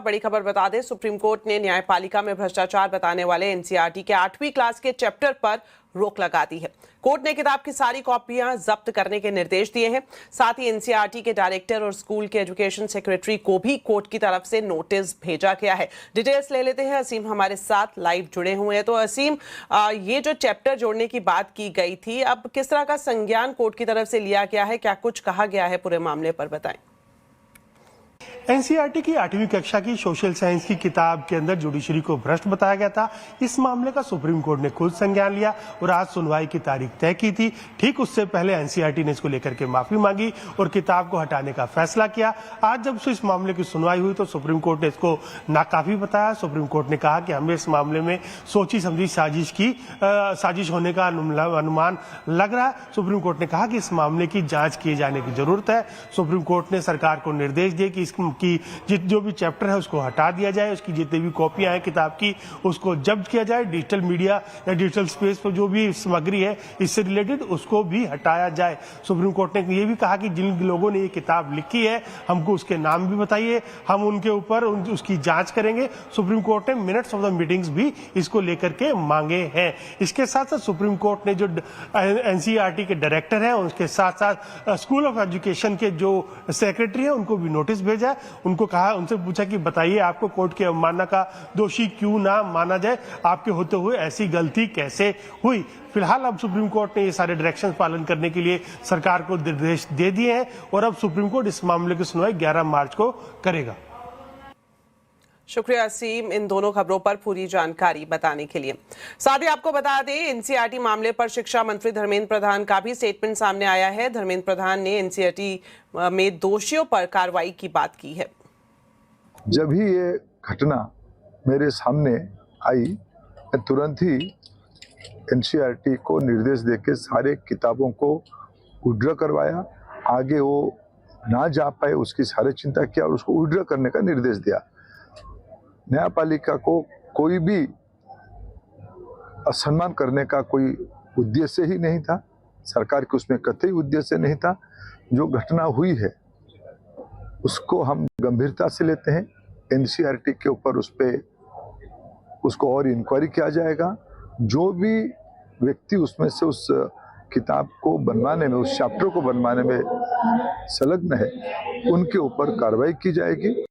बड़ी खबर बता दें, सुप्रीम कोर्ट ने न्यायपालिका में भ्रष्टाचार बताने वाले एनसीईआरटी के 8वीं क्लास के चैप्टर पर रोक लगा दी है। कोर्ट ने किताब की सारी कॉपियां जब्त करने के निर्देश दिए हैं। साथ ही एनसीईआरटी के डायरेक्टर और स्कूल के एजुकेशन सेक्रेटरी को भी कोर्ट की तरफ से नोटिस भेजा गया है। डिटेल्स ले लेते हैं, असीम हमारे साथ लाइव जुड़े हुए हैं। तो असीम, ये जो चैप्टर जोड़ने की बात की गई थी, अब किस तरह का संज्ञान कोर्ट की तरफ से लिया गया है, क्या कुछ कहा गया है पूरे मामले पर, बताएं। एनसीईआरटी की 8वीं कक्षा की सोशल साइंस की किताब के अंदर जुडिशरी को भ्रष्ट बताया गया था। इस मामले का सुप्रीम कोर्ट ने खुद संज्ञान लिया और आज सुनवाई की तारीख तय की थी। ठीक उससे पहले एनसीईआरटी ने इसको लेकर के माफी मांगी और किताब को हटाने का फैसला किया। आज जब इस मामले की सुनवाई हुई तो सुप्रीम कोर्ट ने इसको नाकाफी बताया। सुप्रीम कोर्ट ने कहा कि हमें इस मामले में सोची समझी साजिश होने का अनुमान लग रहा है। सुप्रीम कोर्ट ने कहा कि इस मामले की जांच किए जाने की जरूरत है। सुप्रीम कोर्ट ने सरकार को निर्देश दिए कि जो भी चैप्टर है उसको हटा दिया जाए, उसकी जितनी भी कॉपियां हैं किताब की उसको जब्त किया जाए। डिजिटल मीडिया या डिजिटल स्पेस पर जो भी सामग्री है इससे रिलेटेड उसको भी हटाया जाए। सुप्रीम कोर्ट ने ये भी कहा कि जिन लोगों ने ये किताब लिखी है हमको उसके नाम भी बताइए, हम उनके ऊपर उसकी जांच करेंगे। सुप्रीम कोर्ट ने मिनट्स ऑफ द मीटिंग्स भी इसको लेकर के मांगे हैं। इसके साथ साथ सुप्रीम कोर्ट ने जो एनसीईआरटी के डायरेक्टर है उसके साथ साथ स्कूल ऑफ एजुकेशन के जो सेक्रेटरी है उनको भी नोटिस भेजा। उनको कहा, उनसे पूछा कि बताइए आपको कोर्ट की अवमानना का दोषी क्यों ना माना जाए, आपके होते हुए ऐसी गलती कैसे हुई। फिलहाल अब सुप्रीम कोर्ट ने ये सारे डायरेक्शंस पालन करने के लिए सरकार को निर्देश दे दिए हैं और अब सुप्रीम कोर्ट इस मामले की सुनवाई 11 मार्च को करेगा। शुक्रिया असीम इन दोनों खबरों पर पूरी जानकारी बताने के लिए। साथ ही आपको बता दें, एनसीईआरटी मामले पर शिक्षा मंत्री धर्मेंद्र प्रधान का भी स्टेटमेंट सामने आया है। धर्मेंद्र प्रधान ने एनसीईआरटी में दोषियों पर कार्रवाई की बात की है। जब ही ये घटना मेरे सामने आई, मैं तुरंत ही एनसीईआरटी को निर्देश देके सारे किताबों को विड्रॉ करवाया। आगे वो ना जा पाए उसकी सारी चिंता किया और उसको विड्रॉ करने का निर्देश दिया। न्यायपालिका को कोई भी असम्मान करने का कोई उद्देश्य ही नहीं था, सरकार के उसमें कतई उद्देश्य नहीं था। जो घटना हुई है उसको हम गंभीरता से लेते हैं। एनसीईआरटी के ऊपर उसको और इंक्वायरी किया जाएगा। जो भी व्यक्ति उसमें से उस किताब को बनवाने में, उस चैप्टर को बनवाने में संलग्न है, उनके ऊपर कार्रवाई की जाएगी।